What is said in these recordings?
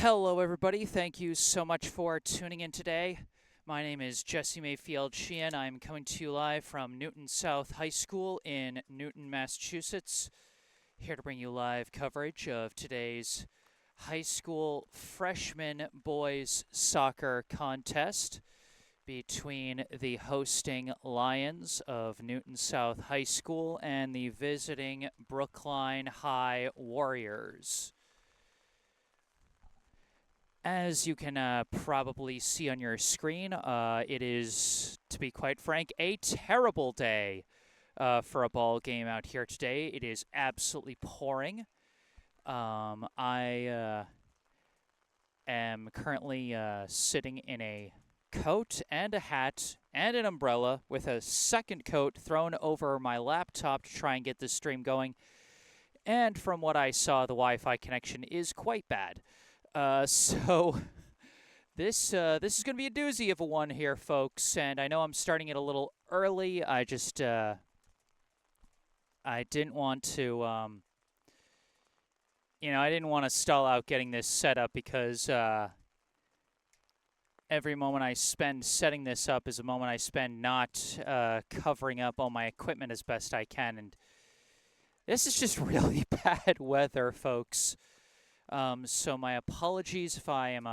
Hello, everybody. Thank you so much for tuning in today. My name is Jesse Mayfield-Sheehan. I'm coming to you live from Newton South High School in Newton, Massachusetts. Here to bring you live coverage of today's high school freshman boys soccer contest between the hosting Lions of Newton South High School and the visiting Brookline High Warriors. As you can probably see on your screen, it is, to be quite frank, a terrible day for a ball game out here today. It is absolutely pouring. I am currently sitting in a coat and a hat and an umbrella with a second coat thrown over my laptop to try and get this stream going. And from what I saw, the Wi-Fi connection is quite bad. So this is going to be a doozy of a one here, folks, and I know I'm starting it a little early. I just I didn't want to I didn't want to stall out getting this set up because every moment I spend setting this up is a moment I spend not covering up all my equipment as best I can, and this is just really bad weather, folks. So my apologies if I am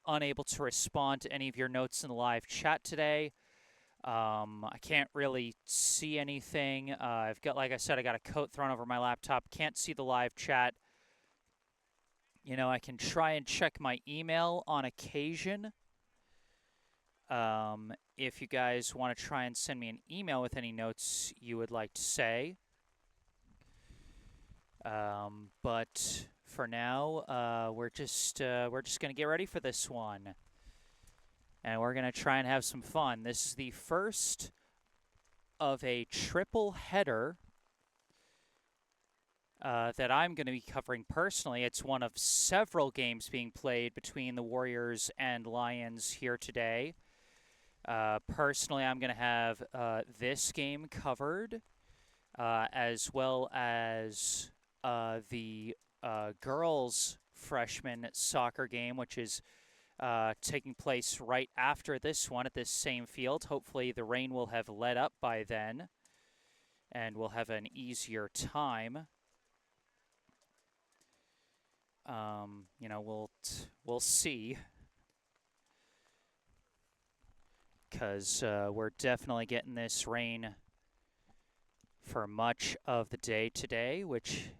unable to respond to any of your notes in the live chat today. I can't really see anything. Like I said, I got a coat thrown over my laptop. Can't see the live chat. I can try and check my email on occasion. If you guys want to try and send me an email with any notes you would like to say. But for now, we're just gonna get ready for this one, and we're gonna try and have some fun. This is the first of a triple header that I'm going to be covering personally. It's one of several games being played between the Warriors and Lions here today. Personally, I'm going to have this game covered, as well as the girls' freshman soccer game, which is taking place right after this one at this same field. Hopefully the rain will have let up by then, and we'll have an easier time. We'll see, because we're definitely getting this rain for much of the day today, which,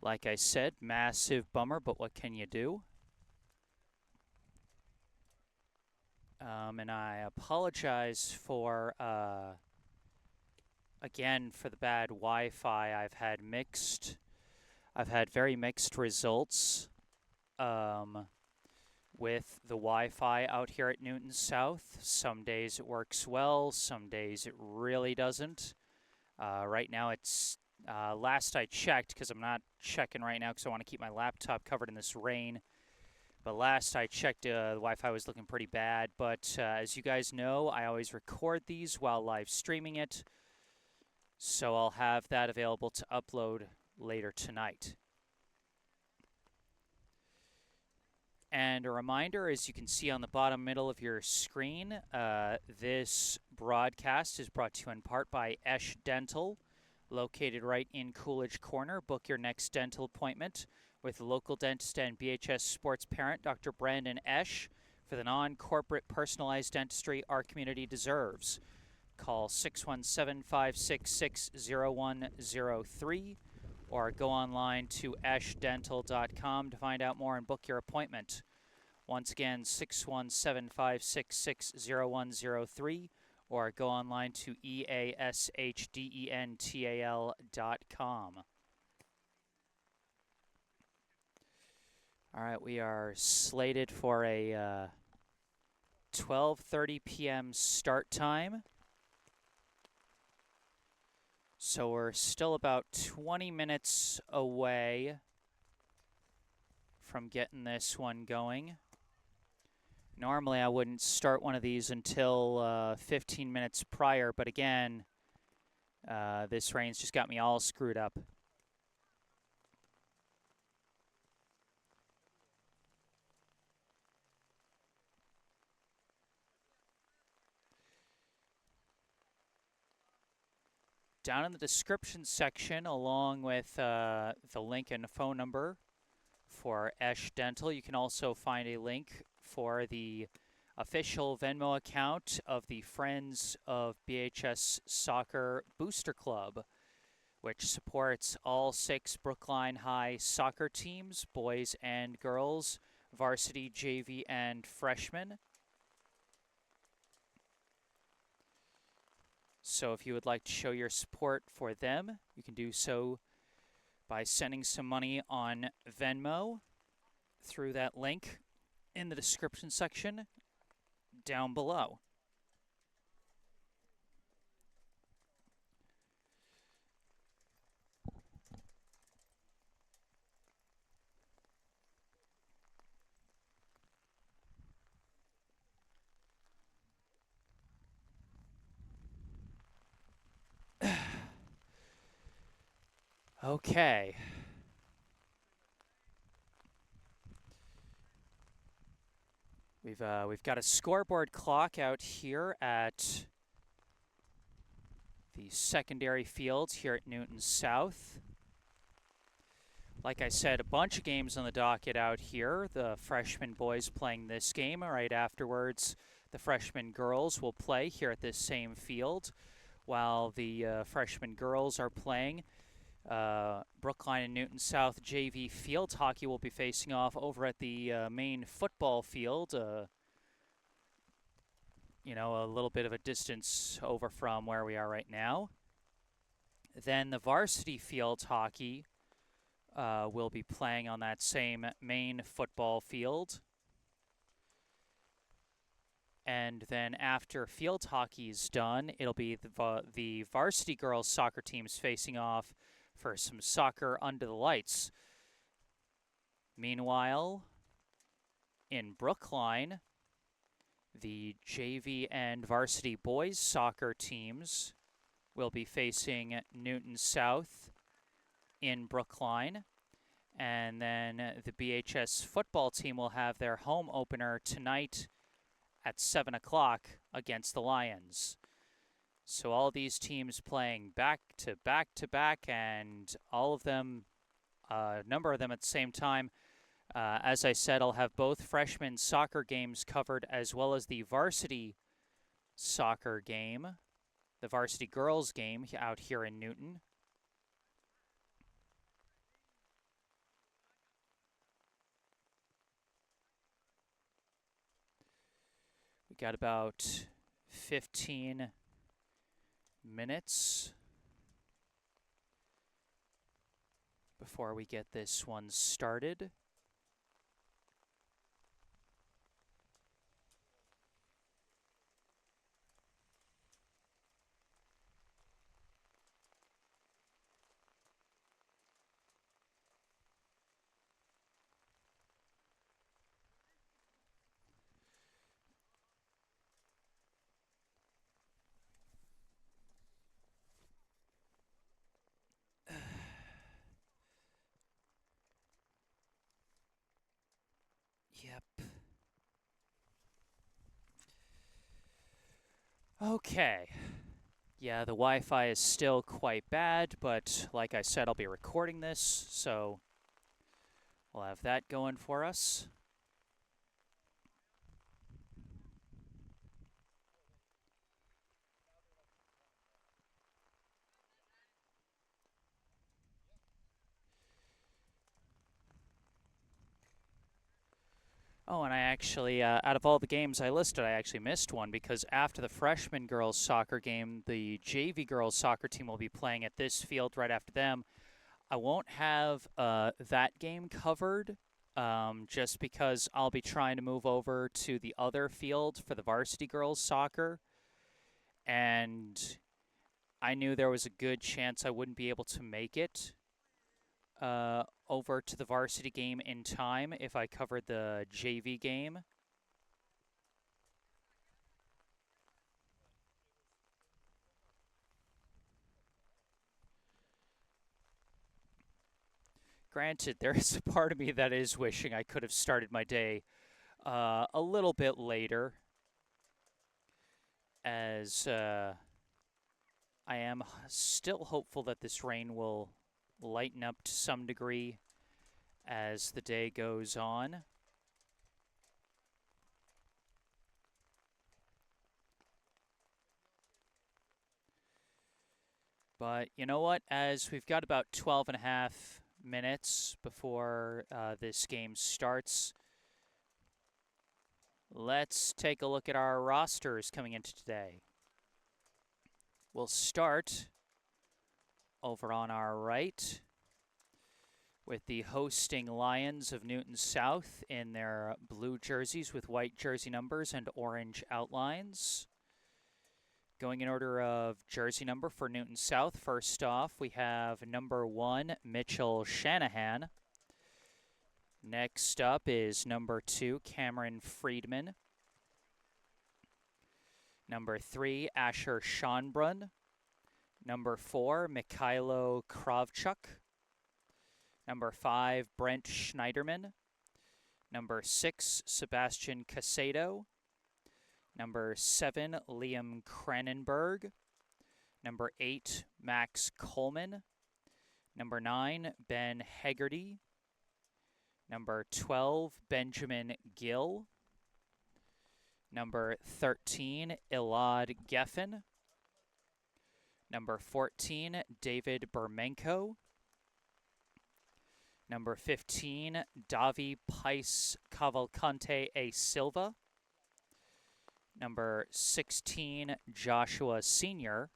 like I said, massive bummer, but what can you do? And I apologize for, again, for the bad Wi-Fi. I've had very mixed results with the Wi-Fi out here at Newton South. Some days it works well, some days it really doesn't. Right now it's, last I checked, because I'm not checking right now because I want to keep my laptop covered in this rain, but last I checked, the Wi-Fi was looking pretty bad. But as you guys know, I always record these while live streaming it, so I'll have that available to upload later tonight. And a reminder, as you can see on the bottom middle of your screen, this broadcast is brought to you in part by Esch Dental, located right in Coolidge Corner. Book your next dental appointment with local dentist and BHS sports parent, Dr. Brandon Esch, for the non-corporate personalized dentistry our community deserves. Call 617-566-0103 or go online to eschdental.com to find out more and book your appointment. Once again, 617-566-0103 or go online to easchdental.com. All right, we are slated for a 12:30 p.m. start time. So we're still about 20 minutes away from getting this one going. Normally I wouldn't start one of these until 15 minutes prior, but again, this rain's just got me all screwed up. down in the description section, along with the link and phone number for Esh Dental, you can also find a link for the official Venmo account of the Friends of BHS Soccer Booster Club, which supports all 6 Brookline High soccer teams, boys and girls, varsity, JV, and freshmen. So if you would like to show your support for them, you can do so by sending some money on Venmo through that link in the description section down below. Okay. We've got a scoreboard clock out here at the secondary fields here at Newton South. Like I said, a bunch of games on the docket out here. The freshman boys playing this game. Right afterwards, the freshman girls will play here at this same field, while the freshman girls are playing. Brookline and Newton South JV field hockey will be facing off over at the main football field. You know, a little bit of a distance over from where we are right now. Then the varsity field hockey will be playing on that same main football field. And then after field hockey is done, it'll be the varsity girls soccer teams facing off for some soccer under the lights. Meanwhile, in Brookline, the JV and varsity boys soccer teams will be facing Newton South in Brookline. And then the BHS football team will have their home opener tonight at 7 o'clock against the Lions. So all these teams playing back to back to back, and all of them, a number of them at the same time. As I said, I'll have both freshman soccer games covered as well as the varsity soccer game, the varsity girls game out here in Newton. We got about 15 minutes before we get this one started. Yep. Okay. Yeah, the Wi-Fi is still quite bad, but like I said, I'll be recording this, so we'll have that going for us. Oh, and I actually, out of all the games I listed, I actually missed one because after the freshman girls soccer game, the JV girls soccer team will be playing at this field right after them. I won't have that game covered just because I'll be trying to move over to the other field for the varsity girls soccer. And I knew there was a good chance I wouldn't be able to make it over to the varsity game in time if I covered the JV game. Granted, there is a part of me that is wishing I could have started my day a little bit later, as I am still hopeful that this rain will lighten up to some degree as the day goes on. But you know what? As we've got about 12 and a half minutes before this game starts, let's take a look at our rosters coming into today. We'll start over on our right with the hosting Lions of Newton South in their blue jerseys with white jersey numbers and orange outlines. Going in order of jersey number for Newton South, first off, we have number 1, Mitchell Shanahan. Next up is number 2, Cameron Friedman. Number 3, Asher Schonbrunn. Number 4, Mikhailo Kravchuk. Number 5, Brent Schneiderman. Number 6, Sebastian Casado. Number 7, Liam Cranenberg. Number 8, Max Coleman. Number 9, Ben Hegarty. Number 12, Benjamin Gill. Number 13, Elad Geffen. Number 14, David Bermenko. Number 15, Davi Pais Cavalcante A. Silva. Number 16, Joshua Sr.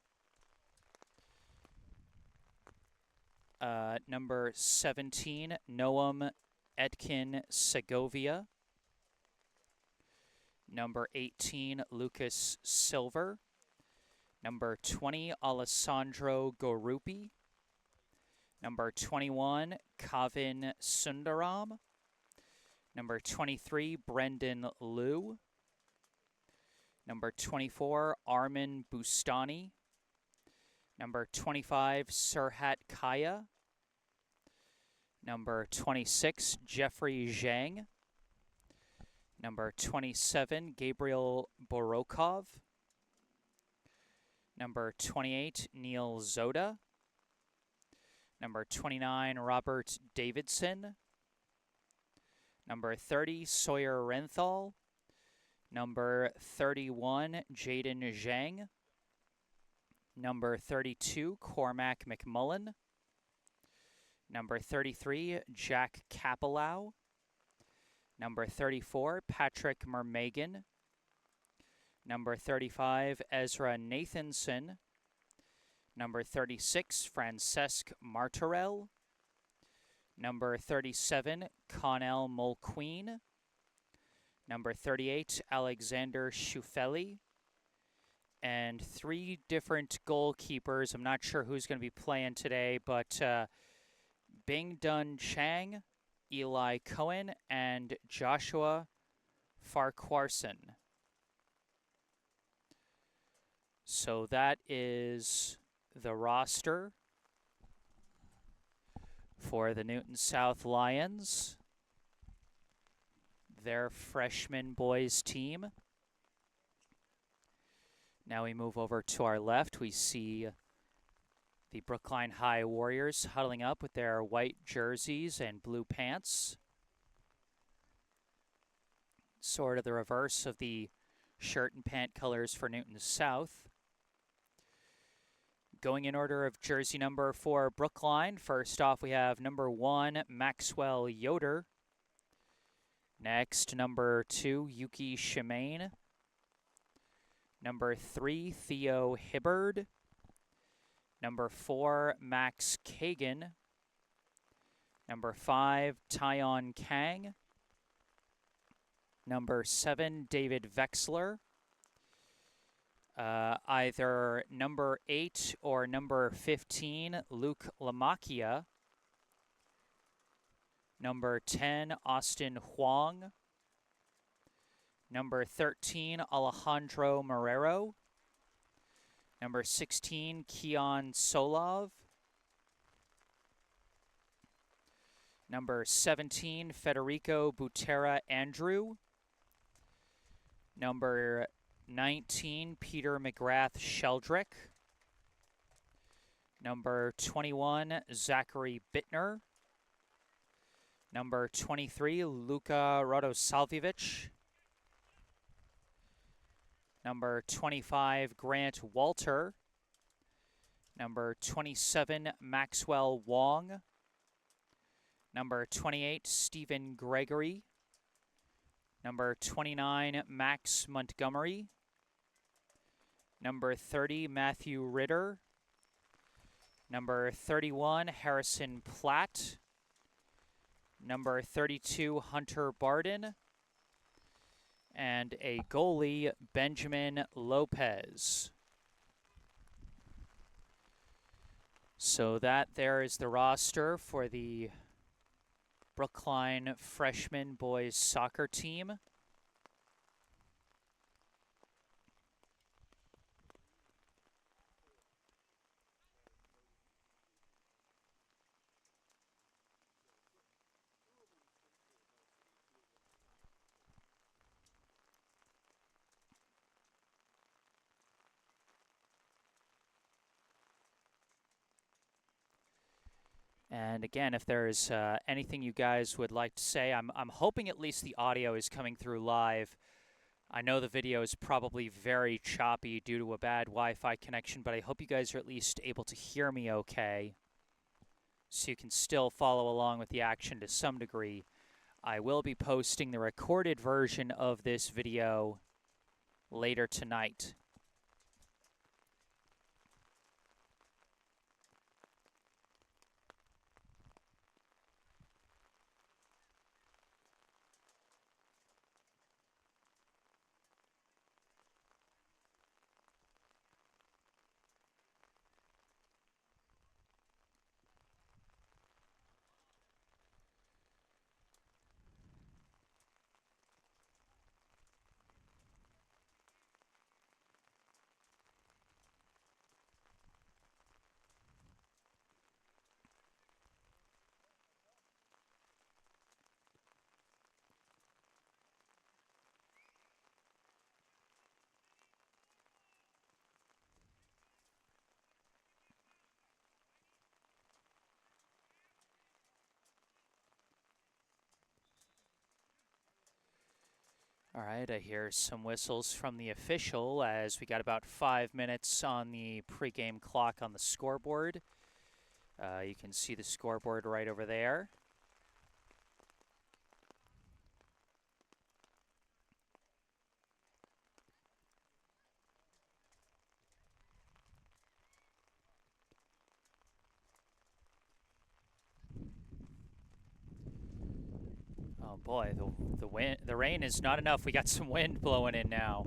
Number 17, Noam Etkin Segovia. Number 18, Lucas Silver. Number 20, Alessandro Gorupi. Number 21, Kavin Sundaram. Number 23, Brendan Liu. Number 24, Armin Bustani. Number 25, Serhat Kaya. Number 26, Jeffrey Zhang. Number 27, Gabriel Borokov. Number 28, Neil Zoda. Number 29, Robert Davidson. Number 30, Sawyer Renthal. Number 31, Jaden Zhang. Number 32, Cormac McMullen. Number 33, Jack Kapelau. Number 34, Patrick Mermagan. Number 35, Ezra Nathanson. Number 36, Francesc Martorell. Number 37, Connell Mulqueen. Number 38, Alexander Schufeli. And 3 different goalkeepers. I'm not sure who's going to be playing today, but Bing Dun Chang, Eli Cohen, and Joshua Farquharson. So that is the roster for the Newton South Lions, their freshman boys team. Now we move over to our left. We see the Brookline High Warriors huddling up with their white jerseys and blue pants. Sort of the reverse of the shirt and pant colors for Newton South. Going in order of jersey number for Brookline, first off we have number 1, Maxwell Yoder. Next, number 2, Yuki Shimane. Number 3, Theo Hibbard. Number 4, Max Kagan. Number 5, Tyon Kang. Number 7, David Vexler. Either number 8 or number 15, Luke Lamacchia. Number 10, Austin Huang. Number 13, Alejandro Marrero. Number 16, Keon Solov. Number 17, Federico Butera Andrew. Number 19, Peter McGrath Sheldrick. Number 21, Zachary Bittner. Number 23, Luka Radoslavljevic. Number 25, Grant Walter. Number 27, Maxwell Wong. Number 28, Stephen Gregory. Number 29, Max Montgomery. Number 30, Matthew Ritter. Number 31, Harrison Platt. Number 32, Hunter Barden. And a goalie, Benjamin Lopez. So that there is the roster for the Brookline freshman boys soccer team. And again, if there's anything you guys would like to say, I'm hoping at least the audio is coming through live. I know the video is probably very choppy due to a bad Wi-Fi connection, but I hope you guys are at least able to hear me okay, so you can still follow along with the action to some degree. I will be posting the recorded version of this video later tonight. All right, I hear some whistles from the official as we got about 5 minutes on the pregame clock on the scoreboard. You can see the scoreboard right over there. Oh boy, the rain is not enough. We got some wind blowing in now.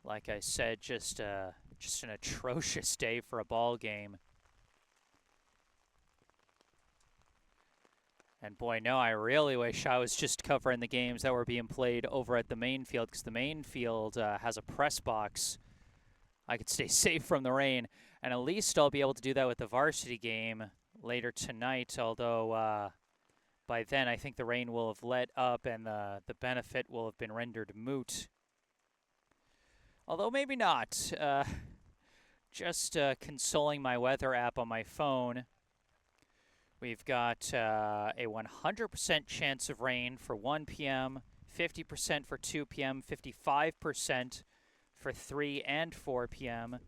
Like I said, just an atrocious day for a ball game. And boy, no, I really wish I was just covering the games that were being played over at the main field, because the main field has a press box. I could stay safe from the rain, and at least I'll be able to do that with the varsity game later tonight, although by then I think the rain will have let up and the benefit will have been rendered moot. Although maybe not. Just consoling my weather app on my phone. We've got a 100% chance of rain for 1 p.m., 50% for 2 p.m., 55% for 3 and 4 p.m.,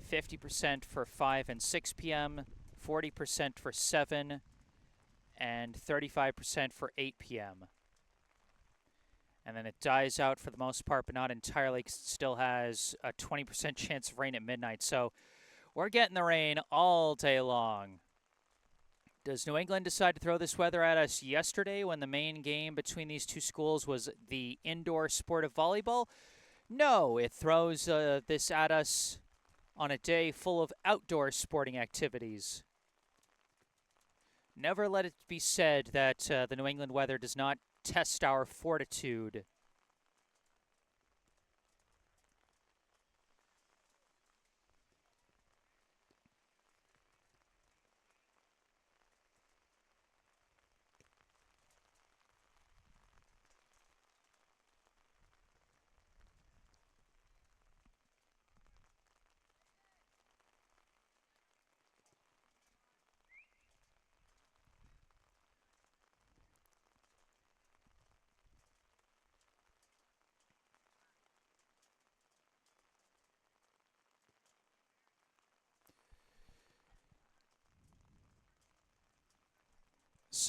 50% for 5 and 6 p.m., 40% for 7, and 35% for 8 p.m. And then it dies out for the most part, but not entirely, because it still has a 20% chance of rain at midnight. So we're getting the rain all day long. Does New England decide to throw this weather at us yesterday when the main game between these two schools was the indoor sport of volleyball? No, it throws this at us on a day full of outdoor sporting activities. Never let it be said that the New England weather does not test our fortitude.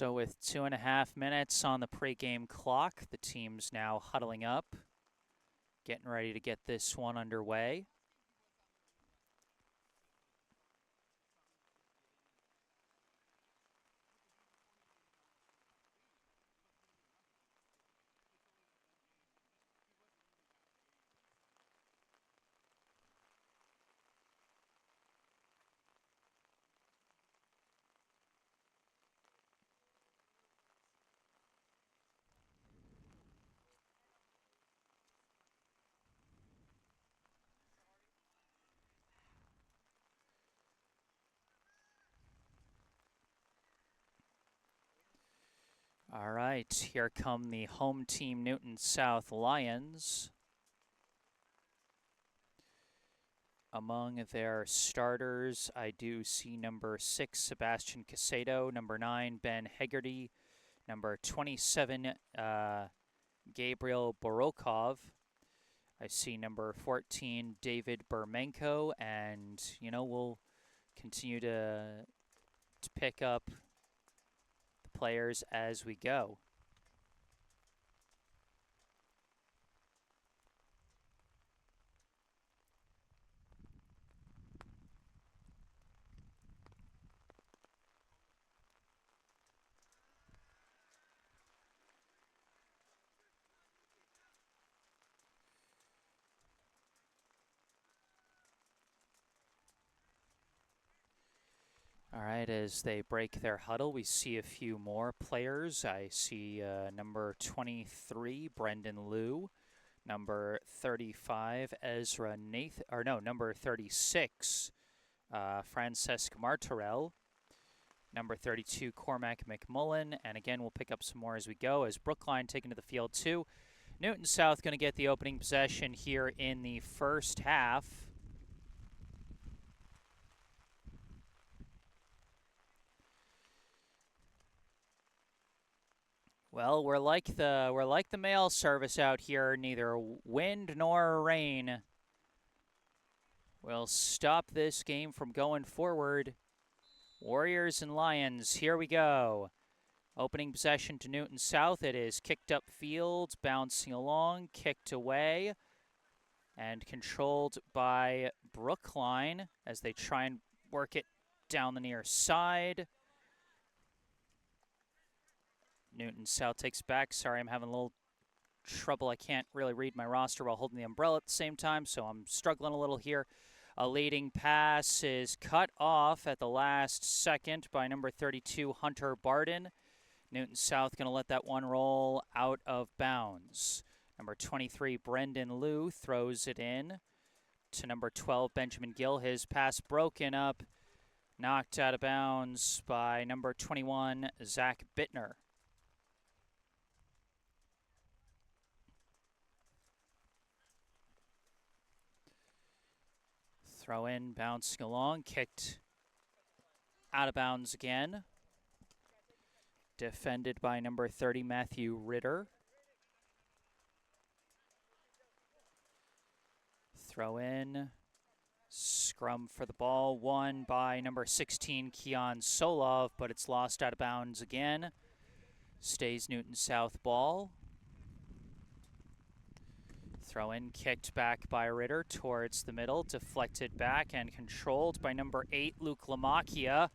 So with 2.5 minutes on the pregame clock, the team's now huddling up, getting ready to get this one underway. All right, here come the home team Newton South Lions. Among their starters, I do see number 6, Sebastian Casedo, number 9, Ben Hegarty, number 27, Gabriel Borokov. I see number 14, David Bermenko, and, we'll continue to pick up the players as we go. All right, as they break their huddle, we see a few more players. I see number 23, Brendan Liu, number 35, Ezra Nathan, or no, number 36, Francesc Martorell, number 32, Cormac McMullen, and again, we'll pick up some more as we go, as Brookline taken to the field too. Newton South going to get the opening possession here in the first half. Well, we're like the mail service out here. Neither wind nor rain will stop this game from going forward. Warriors and Lions, here we go. Opening possession to Newton South. It is kicked up field, bouncing along, kicked away, and controlled by Brookline as they try and work it down the near side. Newton South takes back. Sorry, I'm having a little trouble. I can't really read my roster while holding the umbrella at the same time, so I'm struggling a little here. A leading pass is cut off at the last second by number 32, Hunter Barden. Newton South going to let that one roll out of bounds. Number 23, Brendan Liu, throws it in to number 12, Benjamin Gill. His pass broken up, knocked out of bounds by number 21, Zach Bittner. Throw in, bouncing along, kicked out of bounds again. Defended by number 30, Matthew Ritter. Throw in, scrum for the ball, won by number 16, Keon Solov, but it's lost out of bounds again. Stays Newton South ball. Throw in, kicked back by Ritter towards the middle, deflected back and controlled by number 8, Luke Lamacchia.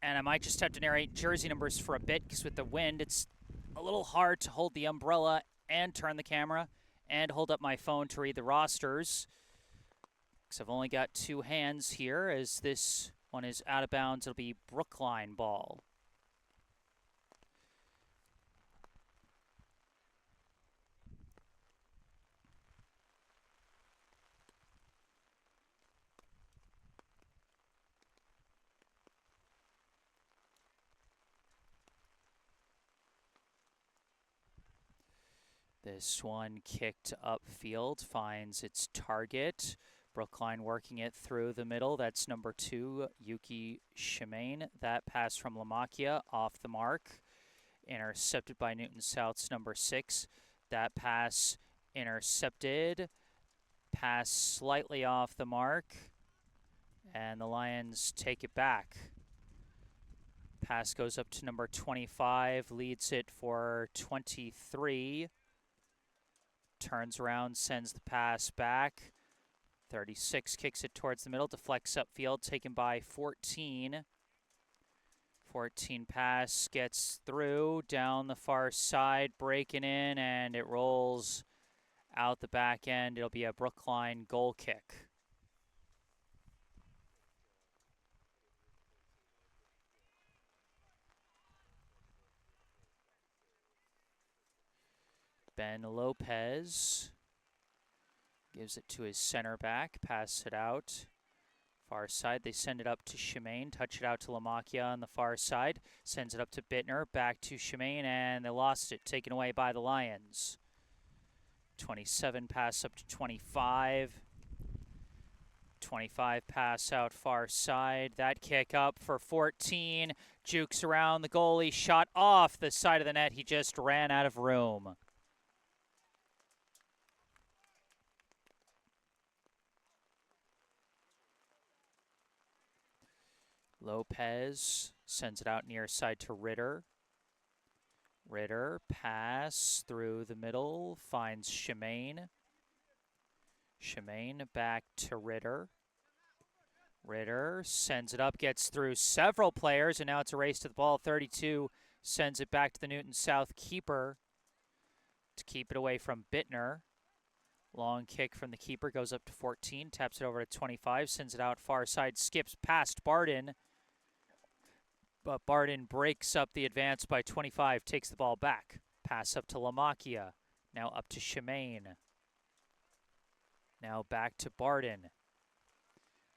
And I might just have to narrate jersey numbers for a bit because with the wind, it's a little hard to hold the umbrella and turn the camera and hold up my phone to read the rosters. Because I've only got two hands here as this one is out of bounds. It'll be Brookline ball. This one kicked upfield, finds its target. Brookline working it through the middle. That's number 2, Yuki Shimane. That pass from Lamacchia off the mark. Intercepted by Newton South's number 6. That pass intercepted. Pass slightly off the mark. And the Lions take it back. Pass goes up to number 25, leads it for 23. Turns around, sends the pass back. 36 kicks it towards the middle, deflects upfield, taken by 14. 14 pass gets through, down the far side, breaking in, and it rolls out the back end. It'll be a Brookline goal kick. Ben Lopez gives it to his center back, pass it out. Far side, they send it up to Shemaine, touch it out to Lamacchia on the far side, sends it up to Bittner, back to Shemaine, and they lost it, taken away by the Lions. 27 pass up to 25. 25 pass out far side. That kick up for 14. Jukes around the goalie, shot off the side of the net. He just ran out of room. Lopez sends it out near side to Ritter. Ritter, pass through the middle, finds Shemaine. Shemaine back to Ritter. Ritter sends it up, gets through several players, and now it's a race to the ball. 32 sends it back to the Newton South keeper to keep it away from Bittner. Long kick from the keeper, goes up to 14, taps it over to 25, sends it out far side, skips past Barden. But Barden breaks up the advance by 25, takes the ball back. Pass up to Lamacchia, now up to Shemaine. Now back to Barden.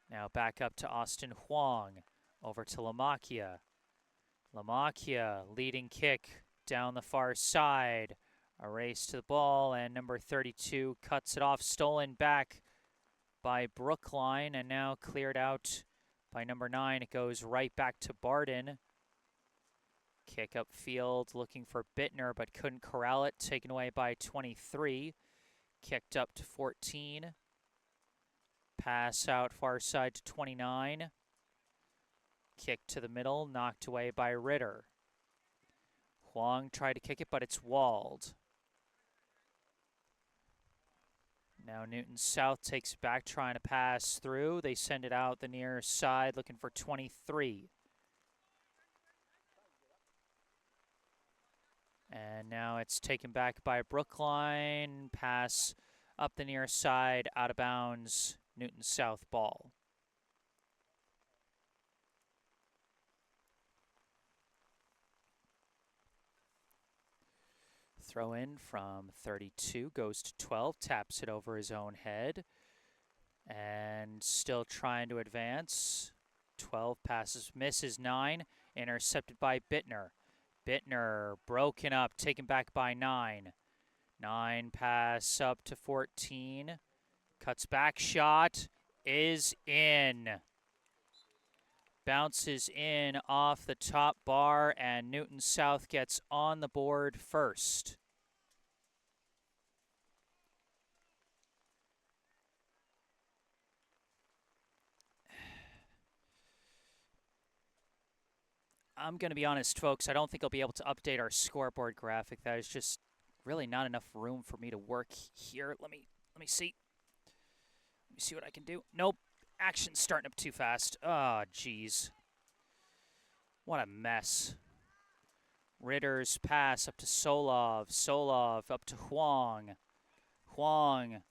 Now back up to Austin Huang, over to Lamacchia. Lamacchia, leading kick down the far side. A race to the ball, and number 32 cuts it off, stolen back by Brookline, and now cleared out by number 9. It goes right back to Barden. Kick upfield, looking for Bittner, but couldn't corral it. Taken away by 23. Kicked up to 14. Pass out far side to 29. Kick to the middle, knocked away by Ritter. Huang tried to kick it, but it's walled. Now Newton South takes it back, trying to pass through. They send it out the near side, looking for 23. And now it's taken back by Brookline. Pass up the near side, out of bounds, Newton South ball. Throw in from 32, goes to 12, taps it over his own head, and still trying to advance. 12 passes, misses 9, intercepted by Bittner. Bittner broken up, taken back by 9. 9 pass up to 14, cuts back, shot is in. Bounces in off the top bar, and Newton South gets on the board first. I'm going to be honest, folks, I don't think I'll be able to update our scoreboard graphic. That is just really not enough room for me to work here. Let me see. Let me see what I can do. Nope. Action's starting up too fast. Oh, jeez. What a mess. Ritter's pass up to Solov. Solov up to Huang. Huang.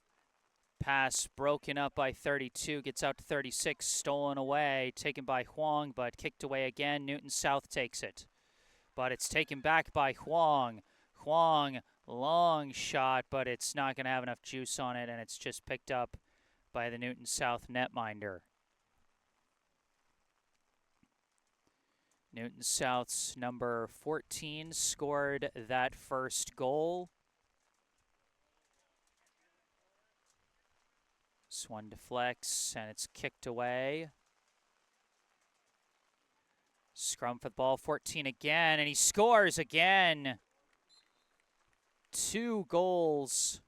Pass broken up by 32. Gets out to 36. Stolen away. Taken by Huang, but kicked away again. Newton South takes it. But it's taken back by Huang. Huang, long shot, but it's not going to have enough juice on it, and it's just picked up by the Newton South netminder. Newton South's number 14 scored that first goal. This one deflects, and it's kicked away. Scrum for the ball, 14 again, and he scores again. 2 goals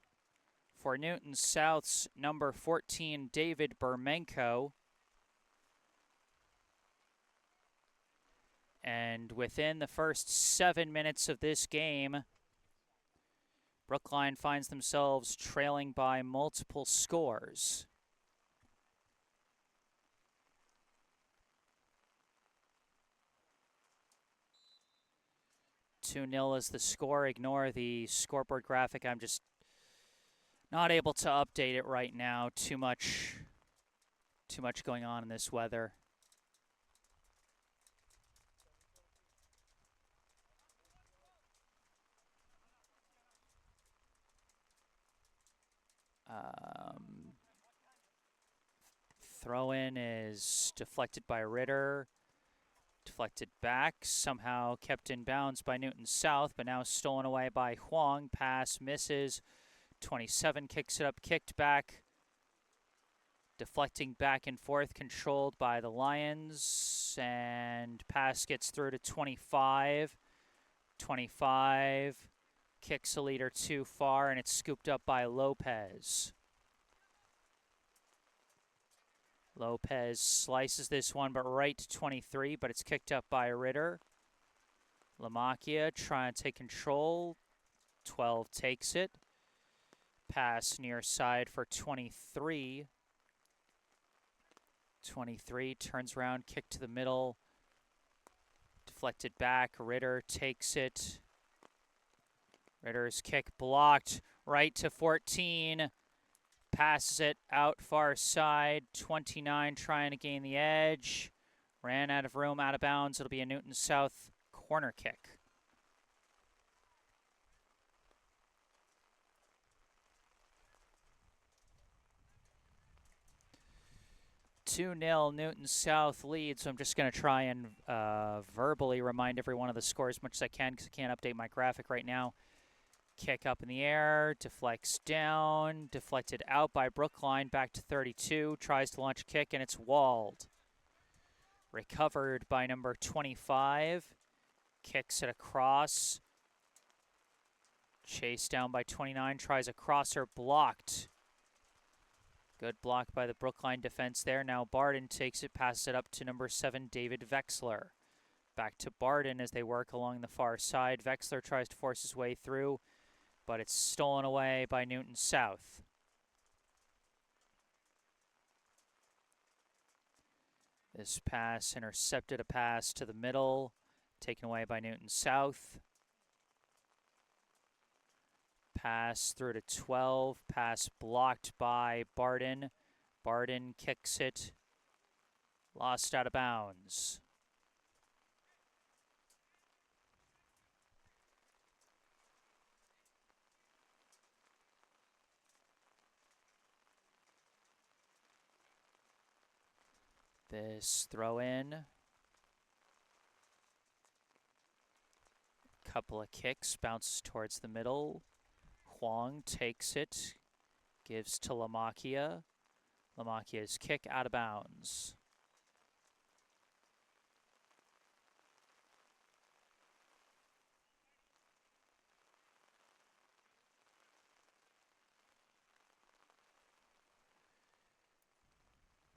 for Newton South's number 14, David Bermenko. And within the first 7 minutes of this game, Brookline finds themselves trailing by multiple scores. 2-0 is the score. Ignore the scoreboard graphic. I'm just not able to update it right now. Too much going on in this weather. Throw-in is deflected by Ritter. Deflected back, somehow kept in bounds by Newton South, but now stolen away by Huang. Pass misses. 27 kicks it up, kicked back. Deflecting back and forth, controlled by the Lions. And pass gets through to 25. 25 kicks a leader too far, and it's scooped up by Lopez. Lopez slices this one, but right to 23, but it's kicked up by Ritter. Lamacchia trying to take control. 12 takes it. Pass near side for 23. 23 turns around, kick to the middle. Deflected back, Ritter takes it. Ritter's kick blocked, right to 14. Passes it out far side. 29 trying to gain the edge. Ran out of room, out of bounds. It'll be a Newton South corner kick. (2-0) Newton South leads, so I'm just going to try and verbally remind everyone of the score as much as I can because I can't update my graphic right now. Kick up in the air, deflects down, deflected out by Brookline, back to 32, tries to launch a kick, and it's walled. Recovered by number 25, kicks it across. Chased down by 29, tries a crosser, blocked. Good block by the Brookline defense there. Now Barden takes it, passes it up to number 7, David Vexler. Back to Barden as they work along the far side. Vexler tries to force his way through, but it's stolen away by Newton South. This pass intercepted, a pass to the middle, taken away by Newton South. Pass through to 12, pass blocked by Barden. Barden kicks it, lost out of bounds. This throw in. Couple of kicks, bounces towards the middle. Huang takes it, gives to Lamacchia. Lamacchia's kick out of bounds.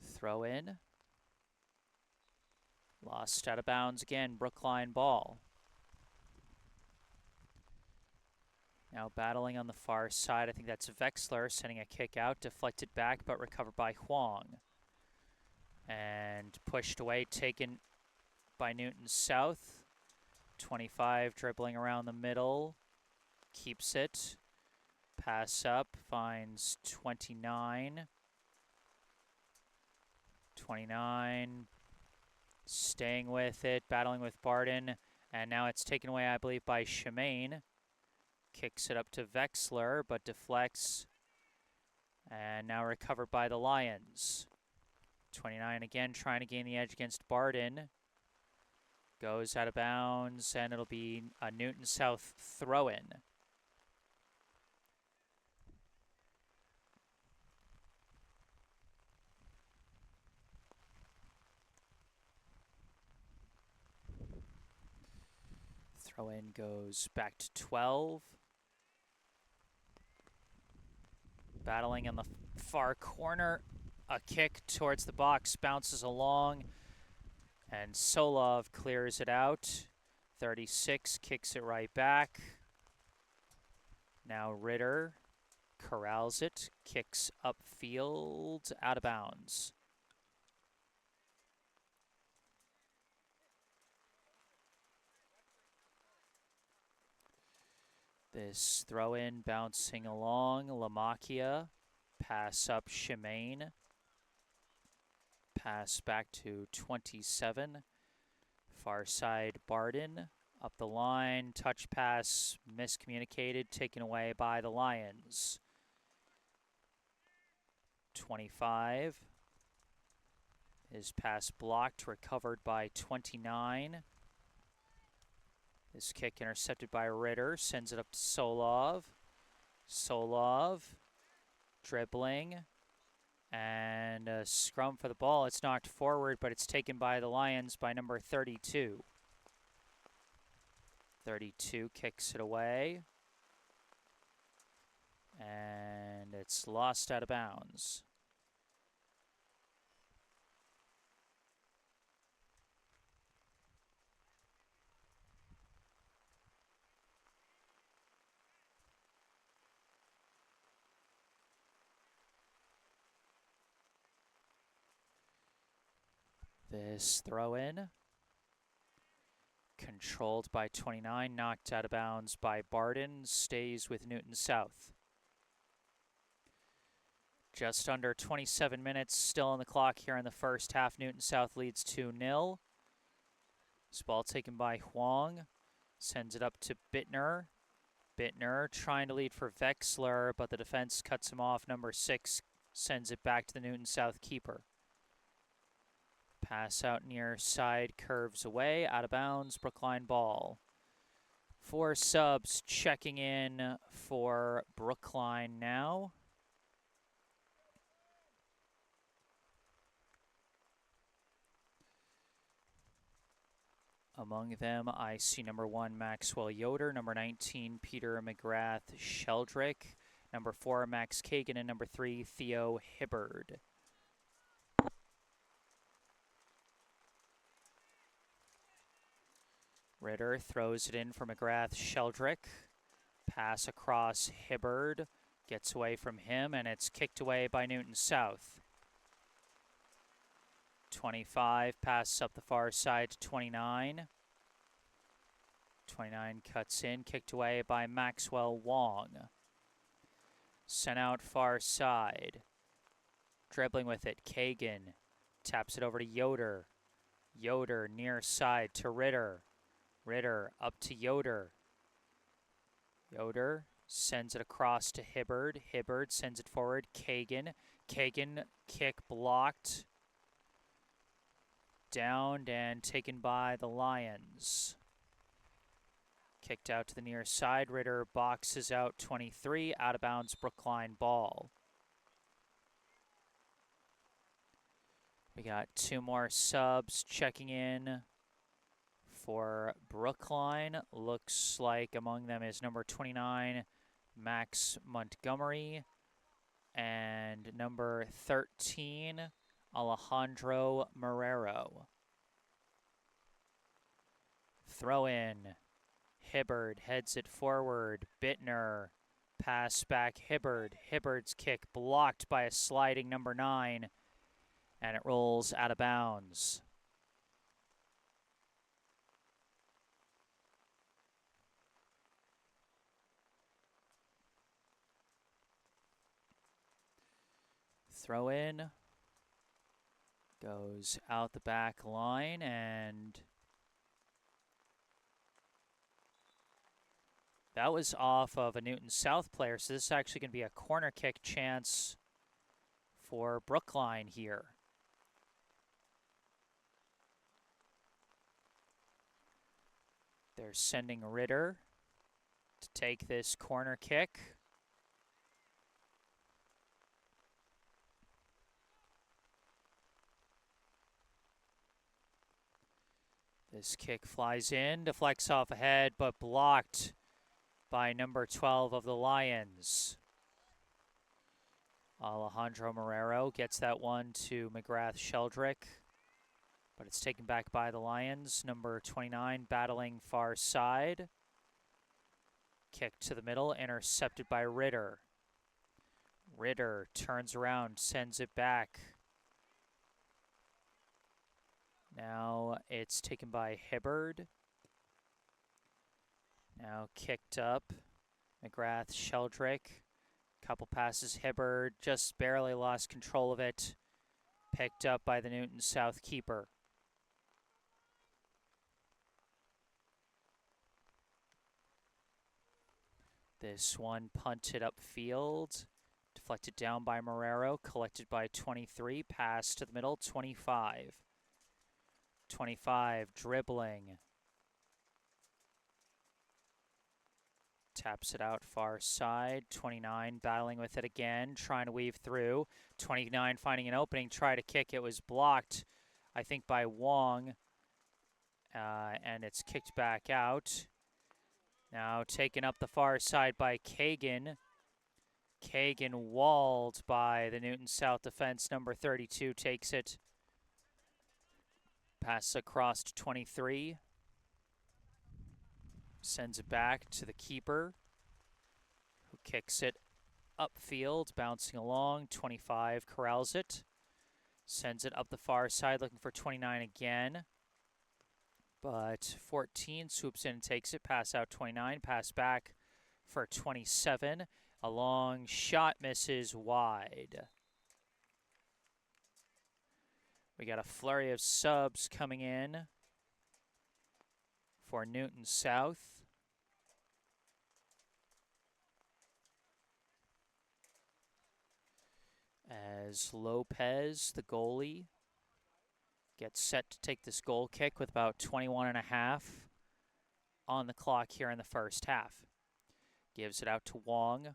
Throw in. Lost out of bounds again, Brookline ball. Now battling on the far side, I think that's Vexler sending a kick out, deflected back, but recovered by Huang. And pushed away, taken by Newton South. 25 dribbling around the middle, keeps it. Pass up, finds 29. 29, staying with it, battling with Barden, and now it's taken away, I believe, by Shemaine. Kicks it up to Vexler, but deflects, and now recovered by the Lions. 29 again, trying to gain the edge against Barden. Goes out of bounds, and it'll be a Newton South throw-in. Throw-in goes back to 12. Battling in the far corner. A kick towards the box, bounces along. And Solov clears it out. 36 kicks it right back. Now Ritter corrals it, kicks upfield, out of bounds. This throw in bouncing along, Lamakia. Pass up Shemaine. Pass back to 27. Far side Barden. Up the line, touch pass miscommunicated, taken away by the Lions. 25. His pass blocked, recovered by 29. This kick intercepted by Ritter, sends it up to Solov. Solov dribbling, and a scrum for the ball. It's knocked forward, but it's taken by the Lions by number 32. 32 kicks it away, and it's lost out of bounds. This throw in, controlled by 29, knocked out of bounds by Barden, stays with Newton South. Just under 27 minutes still on the clock here in the first half. Newton South leads 2-0. This ball taken by Huang, sends it up to Bittner. Bittner trying to lead for Vexler, but the defense cuts him off. Number 6 sends it back to the Newton South keeper. Pass out near side, curves away, out of bounds, Brookline ball. 4 subs checking in for Brookline now. Among them, I see number 1, Maxwell Yoder, number 19, Peter McGrath Sheldrick, number 4, Max Kagan, and number 3, Theo Hibbard. Ritter throws it in for McGrath Sheldrick. Pass across Hibbard. Gets away from him, and it's kicked away by Newton South. 25 passes up the far side to 29. 29 cuts in, kicked away by Maxwell Wong. Sent out far side. Dribbling with it, Kagan. Taps it over to Yoder. Yoder near side to Ritter. Ritter up to Yoder. Yoder sends it across to Hibbard. Hibbard sends it forward. Kagan. Kagan kick blocked. Downed and taken by the Lions. Kicked out to the near side. Ritter boxes out 23. Out of bounds, Brookline ball. We got 2 more subs checking in for Brookline. Looks like among them is number 29, Max Montgomery, and number 13, Alejandro Marrero. Throw in. Hibbard heads it forward. Bittner. Pass back Hibbard. Hibbard's kick blocked by a sliding number 9, and it rolls out of bounds. Throw in. Goes out the back line, and that was off of a Newton South player, so this is actually going to be a corner kick chance for Brookline here. They're sending Ritter to take this corner kick. This kick flies in, deflects off ahead, but blocked by number 12 of the Lions. Alejandro Marrero gets that one to McGrath Sheldrick. but it's taken back by the Lions. Number 29 battling far side. Kick to the middle, intercepted by Ritter. Ritter turns around, sends it back. Now it's taken by Hibbard. Now kicked up. McGrath, Sheldrick. Couple passes. Hibbard just barely lost control of it. Picked up by the Newton South keeper. This one punted upfield. Deflected down by Marrero. Collected by 23. Pass to the middle. 25. 25 dribbling. Taps it out far side. 29 battling with it again. Trying to weave through. 29 finding an opening. Try to kick. It was blocked, I think, by Wong. And it's kicked back out. Now taken up the far side by Kagan. Kagan walled by the Newton South defense. Number 32 takes it. Pass across to 23. Sends it back to the keeper, who kicks it upfield, bouncing along. 25 corrals it. Sends it up the far side, looking for 29 again. But 14 swoops in and takes it. Pass out 29. Pass back for 27. A long shot misses wide. We got a flurry of subs coming in for Newton South. As Lopez, the goalie, gets set to take this goal kick with about 21 and a half on the clock here in the first half. Gives it out to Wong.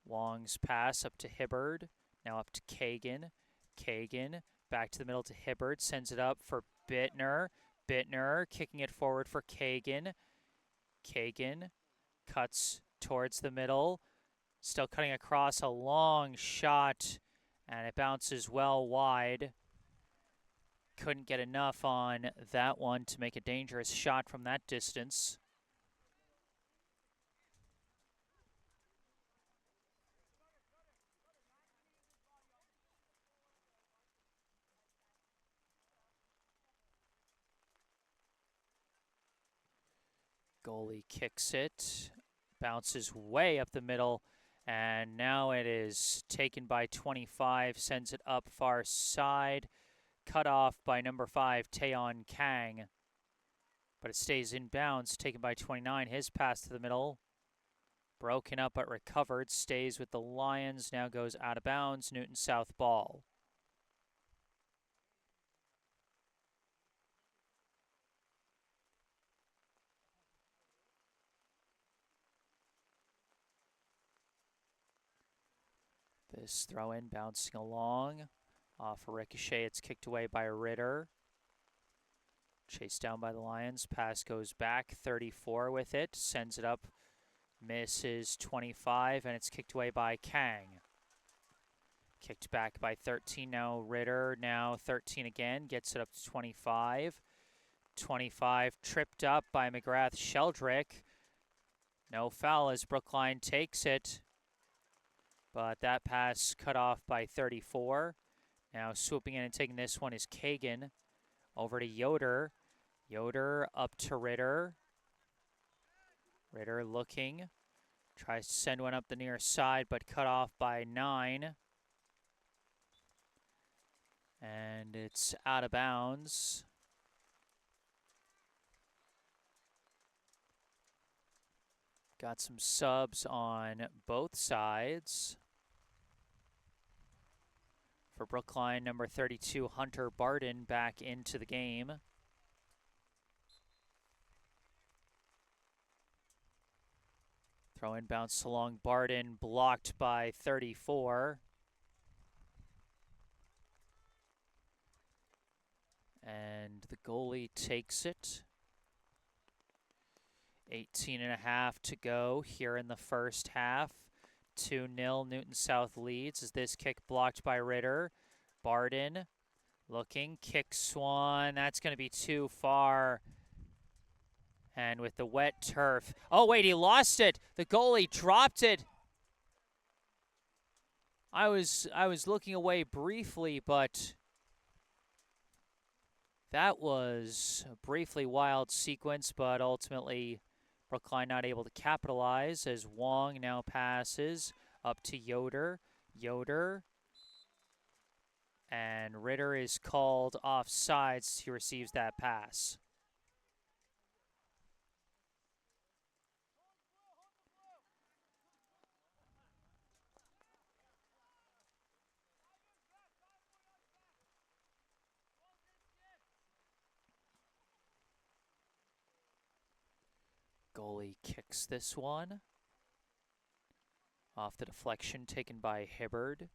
Wong's pass up to Hibbard. Now up to Kagan. Kagan back to the middle to Hibbard. Sends it up for Bittner. Bittner kicking it forward for Kagan. Kagan cuts towards the middle. Still cutting across. A long shot. And it bounces well wide. Couldn't get enough on that one to make a dangerous shot from that distance. Goalie kicks it. Bounces way up the middle. And now it is taken by 25. Sends it up far side. Cut off by number 5, Taeyeon Kang. But it stays in bounds, taken by 29. His pass to the middle. Broken up but recovered. Stays with the Lions. Now goes out of bounds. Newton South ball. This throw in bouncing along. Off a ricochet, it's kicked away by Ritter. Chased down by the Lions. Pass goes back. 34 with it. Sends it up. Misses 25, and it's kicked away by Kang. Kicked back by 13. Now Ritter. Now 13 again. Gets it up to 25. 25 tripped up by McGrath Sheldrick. No foul as Brookline takes it. But that pass cut off by 34. Now swooping in and taking this one is Kagan. Over to Yoder. Yoder up to Ritter. Ritter looking. Tries to send one up the near side, but cut off by 9. And it's out of bounds. Got some subs on both sides. For Brookline, number 32, Hunter Barden back into the game. Throw in bounce along Barden, blocked by 34. And the goalie takes it. 18 and a half to go here in the first half. 2-0 Newton South leads as this kick blocked by Ritter. Barden Looking, kicks one. That's going to be too far. And with the wet turf. Oh, wait, he lost it. The goalie dropped it. I was looking away briefly, but that was a briefly wild sequence, but ultimately Brookline not able to capitalize as Wong now passes up to Yoder. Yoder. And Ritter is called offsides. He receives that pass. Goalie kicks this one. Off the deflection taken by Hibbard.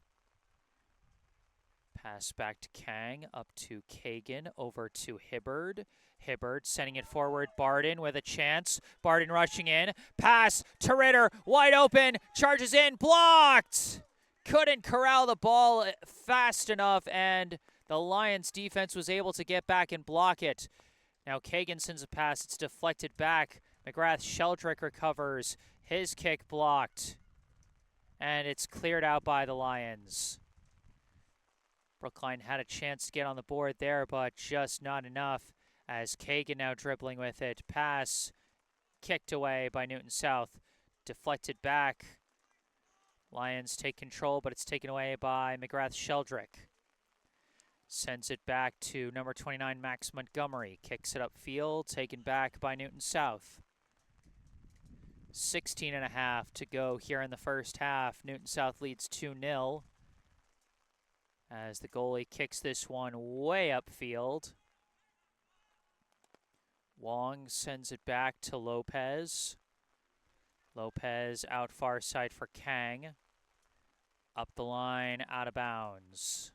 Pass back to Kang, up to Kagan, over to Hibbard. Hibbard sending it forward. Barden with a chance. Barden rushing in. Pass to Ritter, wide open, charges in, blocked! Couldn't corral the ball fast enough, and the Lions defense was able to get back and block it. Now Kagan sends a pass, it's deflected back. McGrath-Sheldrick recovers, his kick blocked, and it's cleared out by the Lions. Brookline had a chance to get on the board there, but just not enough, as Kagan now dribbling with it. Pass kicked away by Newton South, deflected back. Lions take control, but it's taken away by McGrath-Sheldrick. Sends it back to number 29, Max Montgomery. Kicks it upfield, taken back by Newton South. 16.5 to go here in the first half. Newton South leads 2-0. As the goalie kicks this one way upfield. Wong sends it back to Lopez. Lopez out far side for Kang. Up the line, out of bounds.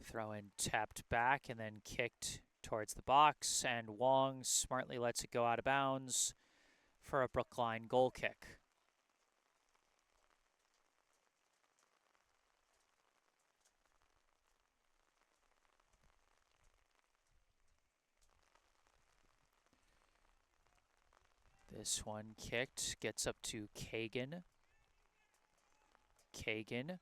Throw in tapped back and then kicked towards the box, and Wong smartly lets it go out of bounds for a Brookline goal kick. This one kicked, gets up to Kagan. Kagan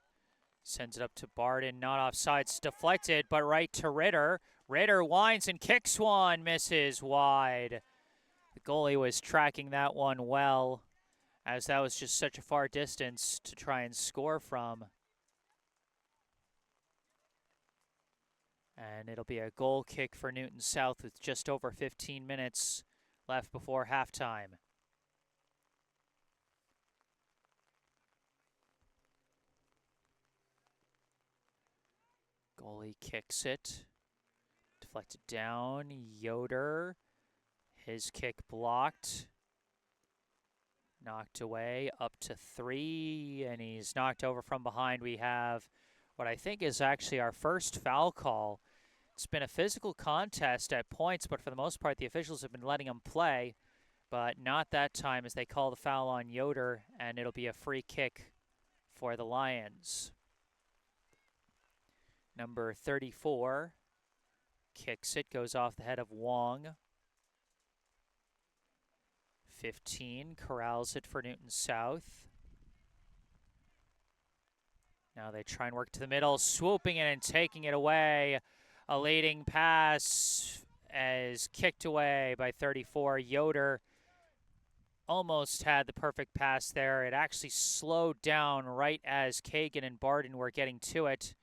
sends it up to Barden, not offside, it's deflected, but right to Ritter. Ritter winds and kicks one, misses wide. The goalie was tracking that one well, as that was just such a far distance to try and score from. And it'll be a goal kick for Newton South with just over 15 minutes left before halftime. Goalie kicks it. Deflected down. Yoder. His kick blocked. Knocked away. Up to 3. And he's knocked over from behind. We have what I think is actually our first foul call. It's been a physical contest at points, but for the most part, the officials have been letting him play. But not that time, as they call the foul on Yoder, and it'll be a free kick for the Lions. Number 34 kicks it, goes off the head of Wong. 15 corrals it for Newton South. Now they try and work to the middle, swooping it and taking it away. A leading pass as kicked away by 34. Yoder almost had the perfect pass there. It actually slowed down right as Kagan and Barden were getting to it,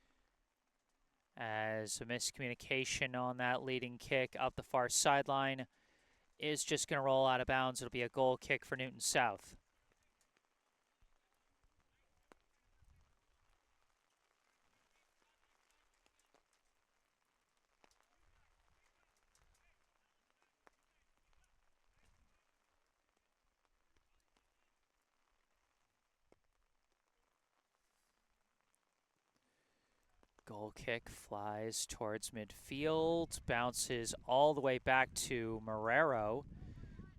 as a miscommunication on that leading kick up the far sideline is just going to roll out of bounds. It'll be a goal kick for Newton South. Goal kick flies towards midfield, bounces all the way back to Marrero.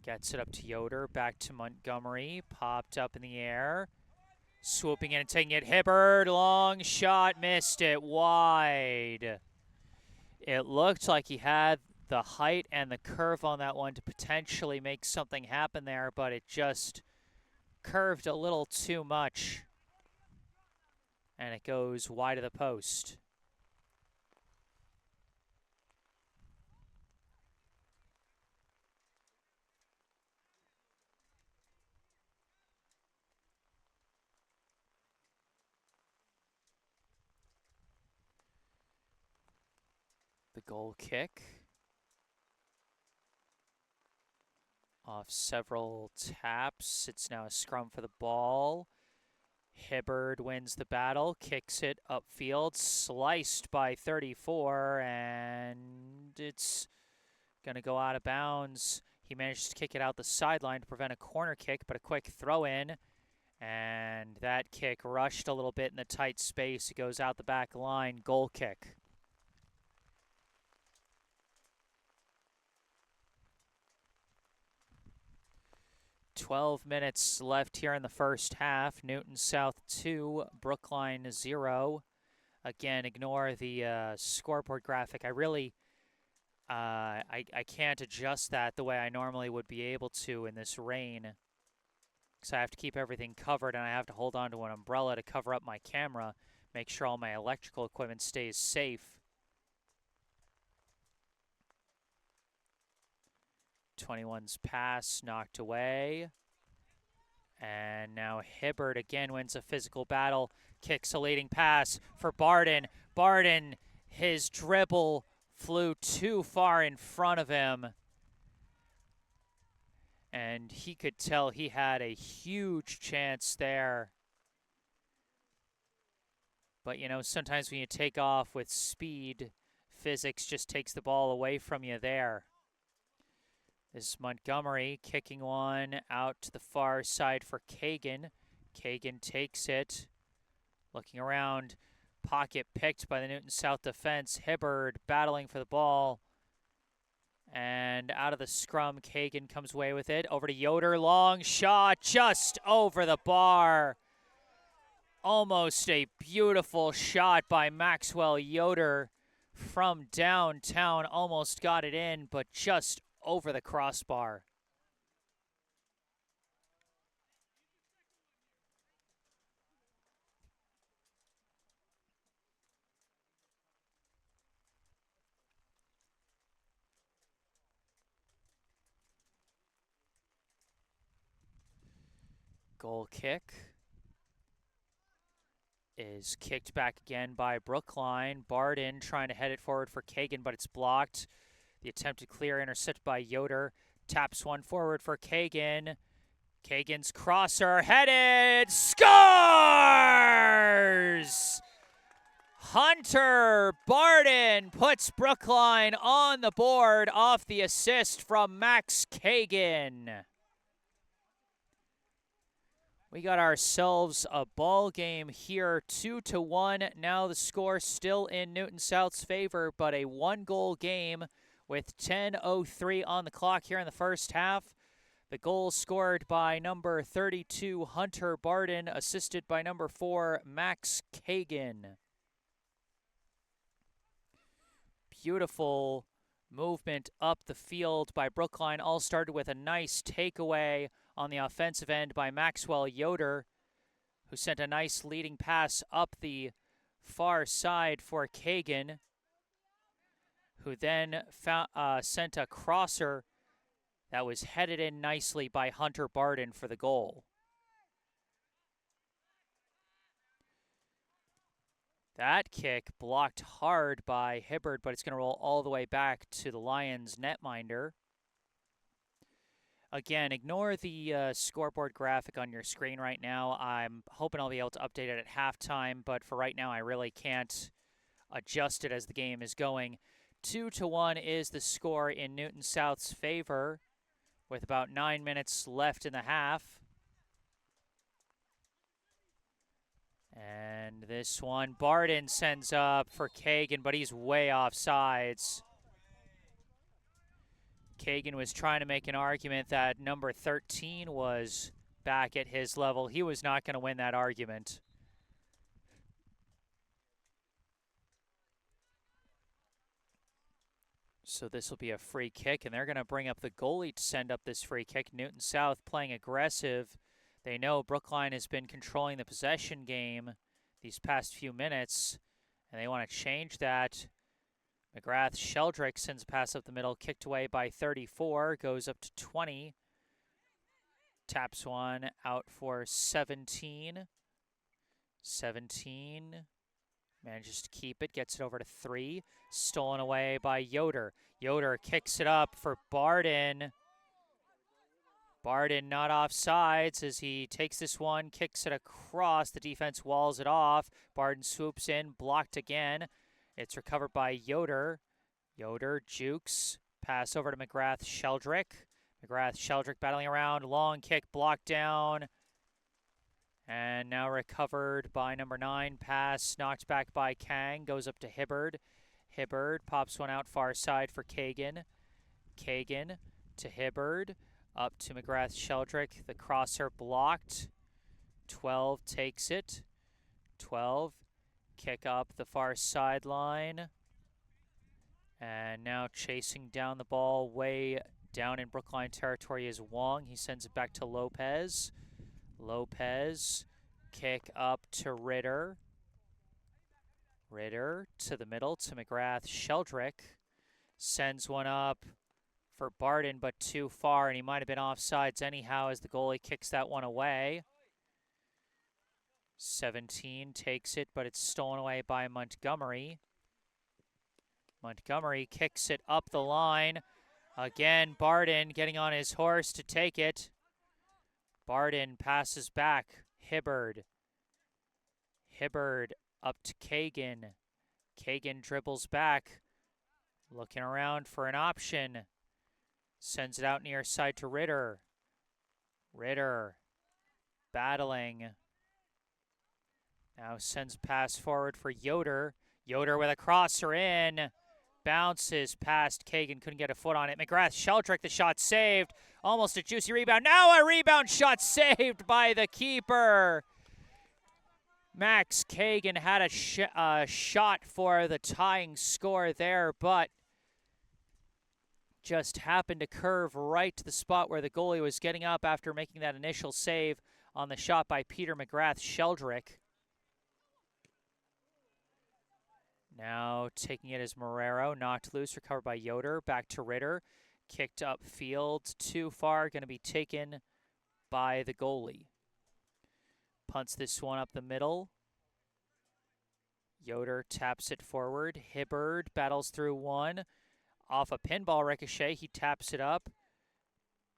Gets it up to Yoder, back to Montgomery, popped up in the air. Swooping in and taking it, Hibbard, long shot, missed it wide. It looked like he had the height and the curve on that one to potentially make something happen there, but it just curved a little too much. And it goes wide of the post. The goal kick. Off several taps. It's now a scrum for the ball. Hibbard wins the battle, kicks it upfield, sliced by 34, and it's going to go out of bounds. He managed to kick it out the sideline to prevent a corner kick, but a quick throw in, and that kick rushed a little bit in the tight space. It goes out the back line, goal kick. "12 minutes left here in the first half. Newton South 2, Brookline 0. Again, ignore the scoreboard graphic. I really, I can't adjust that the way I normally would be able to in this rain, because I have to keep everything covered, and I have to hold on to an umbrella to cover up my camera, make sure all my electrical equipment stays safe. 21's pass knocked away. And now Hibbard again wins a physical battle, kicks a leading pass for Barden. Barden, his dribble flew too far in front of him. And he could tell he had a huge chance there. But, you know, sometimes when you take off with speed, physics just takes the ball away from you there. This is Montgomery kicking one out to the far side for Kagan. Kagan takes it. Looking around. Pocket picked by the Newton South defense. Hibbard battling for the ball. And out of the scrum, Kagan comes away with it. Over to Yoder. Long shot just over the bar. Almost a beautiful shot by Maxwell Yoder from downtown. Almost got it in, but just over the crossbar. Goal kick is kicked back again by Brookline. Barden trying to head it forward for Kagan, but it's blocked. The attempted clear intercepted by Yoder. Taps one forward for Kagan. Kagan's crosser headed. Scores! Hunter Barden puts Brookline on the board off the assist from Max Kagan. We got ourselves a ball game here, 2-1. Now the score still in Newton South's favor, but a one-goal game with 10:03 on the clock here in the first half. The goal scored by number 32, Hunter Barden, assisted by number 4, Max Kagan. Beautiful movement up the field by Brookline. All started with a nice takeaway on the offensive end by Maxwell Yoder, who sent a nice leading pass up the far side for Kagan, who then sent a crosser that was headed in nicely by Hunter Barden for the goal. That kick blocked hard by Hibbard, but it's going to roll all the way back to the Lions netminder. Again, ignore the scoreboard graphic on your screen right now. I'm hoping I'll be able to update it at halftime, but for right now I really can't adjust it as the game is going. 2-1 is the score in Newton South's favor with about 9 minutes left in the half. And this one, Barden sends up for Kagan, but he's way off sides. Kagan was trying to make an argument that number 13 was back at his level. He was not going to win that argument. So this will be a free kick, and they're going to bring up the goalie to send up this free kick. Newton South playing aggressive. They know Brookline has been controlling the possession game these past few minutes, and they want to change that. McGrath-Sheldrick sends a pass up the middle, kicked away by 34, goes up to 20. Taps one out for 17. 17 manages to keep it, gets it over to 3. Stolen away by Yoder. Yoder kicks it up for Barden. Barden not off sides as he takes this one, kicks it across. The defense walls it off. Barden swoops in, blocked again. It's recovered by Yoder. Yoder jukes. Pass over to McGrath-Sheldrick. McGrath-Sheldrick battling around. Long kick blocked down. And now recovered by number 9. Pass knocked back by Kang. Goes up to Hibbard. Hibbard pops one out far side for Kagan. Kagan to Hibbard. Up to McGrath-Sheldrick. The crosser blocked. 12 takes it. 12. Kick up the far sideline. And now chasing down the ball way down in Brookline territory is Wong. He sends it back to Lopez. Lopez, kick up to Ritter. Ritter to the middle to McGrath-Sheldrick. Sends one up for Barden, but too far, and he might have been offsides anyhow as the goalie kicks that one away. 17 takes it, but it's stolen away by Montgomery. Montgomery kicks it up the line. Again, Barden getting on his horse to take it. Barden passes back. Hibbard. Hibbard up to Kagan. Kagan dribbles back. Looking around for an option. Sends it out near side to Ritter. Ritter battling. Now sends a pass forward for Yoder. Yoder with a crosser in. Bounces past Kagan. Couldn't get a foot on it. McGrath-Sheldrick, the shot saved. Almost a juicy rebound. Now a rebound shot saved by the keeper. Max Kagan had a shot for the tying score there, but just happened to curve right to the spot where the goalie was getting up after making that initial save on the shot by Peter McGrath-Sheldrick. Now taking it as Marrero, knocked loose, recovered by Yoder, back to Ritter, kicked up field, too far, going to be taken by the goalie. Punts this one up the middle. Yoder taps it forward. Hibbard battles through one. Off a pinball ricochet, he taps it up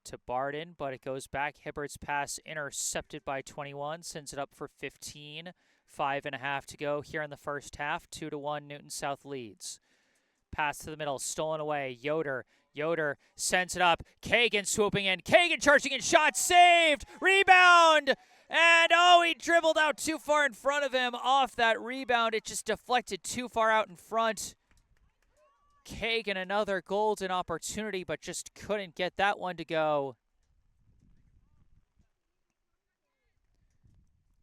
to Barden, but it goes back. Hibbard's pass intercepted by 21, sends it up for 15. 5.5 to go here in the first half. 2-1 Newton South leads. Pass to the middle, stolen away. Yoder. Yoder sends it up. Kagan swooping in. Kagan charging in. Shot saved. Rebound. And oh, he dribbled out too far in front of him. Off that rebound, it just deflected too far out in front. Kagan another golden opportunity, but just couldn't get that one to go.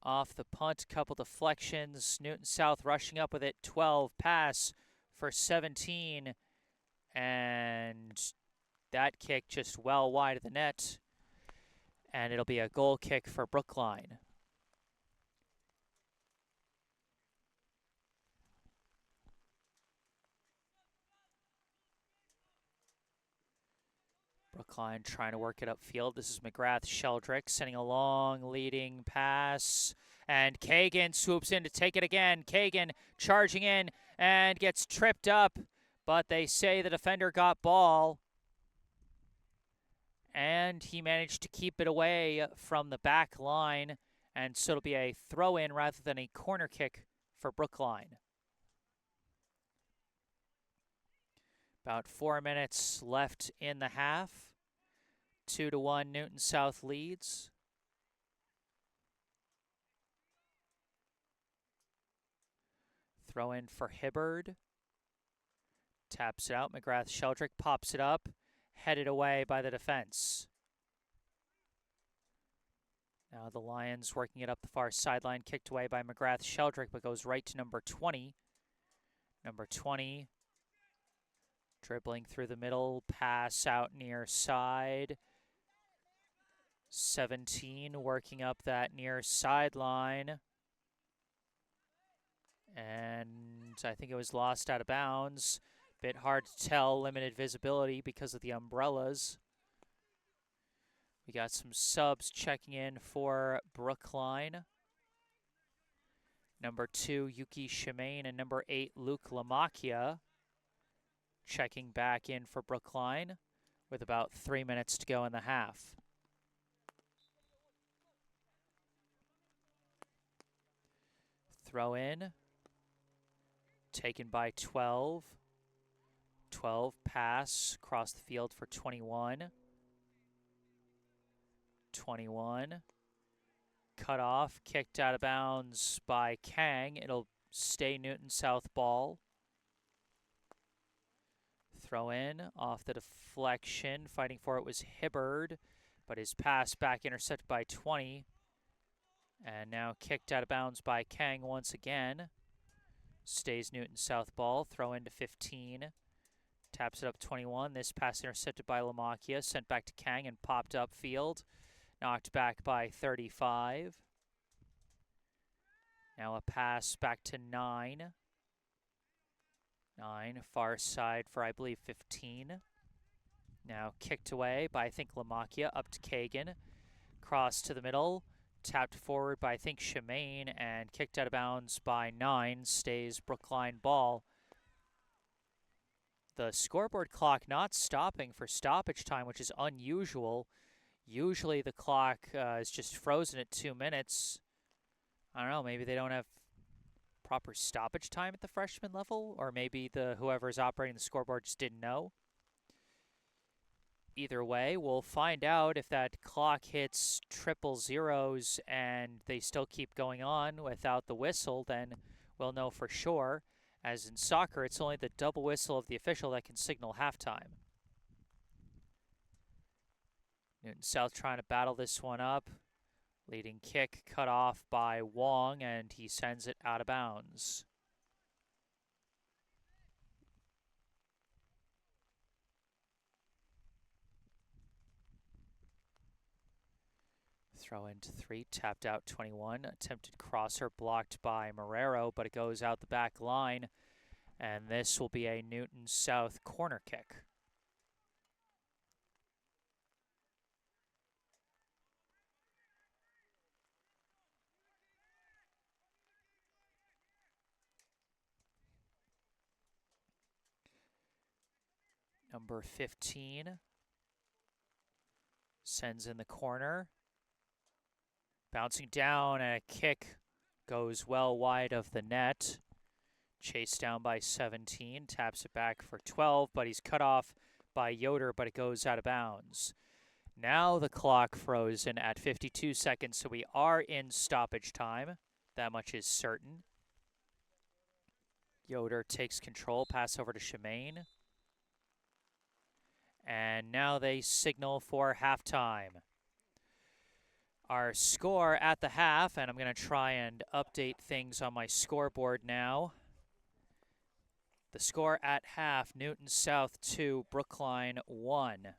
Off the punt, couple deflections. Newton South rushing up with it. 12 pass for 17. And that kick just well wide of the net. And it'll be a goal kick for Brookline. Brookline trying to work it upfield. This is McGrath-Sheldrick sending a long leading pass. And Kagan swoops in to take it again. Kagan charging in and gets tripped up. But they say the defender got ball. And he managed to keep it away from the back line. And so it'll be a throw-in rather than a corner kick for Brookline. About 4 minutes left in the half. 2-1 Newton South leads. Throw in for Hibbard. Taps it out. McGrath-Sheldrick pops it up. Headed away by the defense. Now the Lions working it up the far sideline. Kicked away by McGrath-Sheldrick, but goes right to number 20. Number 20 dribbling through the middle. Pass out near side. 17 working up that near sideline. And I think it was lost out of bounds. Bit hard to tell, limited visibility because of the umbrellas. We got some subs checking in for Brookline. Number 2, Yuki Shimane, and number 8, Luke Lamacchia checking back in for Brookline with about 3 minutes to go in the half. Throw in. Taken by 12. 12 pass across the field for 21. 21. Cut off, kicked out of bounds by Kang. It'll stay Newton South ball. Throw in off the deflection. Fighting for it was Hibbard, but his pass back intercepted by 20. And now kicked out of bounds by Kang once again. Stays Newton South ball. Throw into 15. Taps it up 21. This pass intercepted by Lamacchia. Sent back to Kang and popped upfield. Knocked back by 35. Now a pass back to 9. 9, far side for, I believe, 15. Now kicked away by, I think, Lamacchia, up to Kagan. Cross to the middle. Tapped forward by, I think, Shimane, and kicked out of bounds by 9. Stays Brookline ball. The scoreboard clock not stopping for stoppage time, which is unusual. Usually the clock is just frozen at 2 minutes. I don't know, maybe they don't have proper stoppage time at the freshman level, or maybe whoever's operating the scoreboard just didn't know. Either way, we'll find out if that clock hits triple zeros and they still keep going on without the whistle, then we'll know for sure. As in soccer, it's only the double whistle of the official that can signal halftime. Newton South trying to battle this one up. Leading kick cut off by Wong, and he sends it out of bounds. Throw into 3, tapped out 21. Attempted crosser blocked by Marrero, but it goes out the back line. And this will be a Newton South corner kick. Number 15 sends in the corner. Bouncing down, and a kick goes well wide of the net. Chased down by 17, taps it back for 12, but he's cut off by Yoder, but it goes out of bounds. Now the clock frozen at 52 seconds, so we are in stoppage time. That much is certain. Yoder takes control, pass over to Shimane. And now they signal for halftime. Our score at the half, and I'm going to try and update things on my scoreboard now. The score at half, Newton South 2, Brookline 1.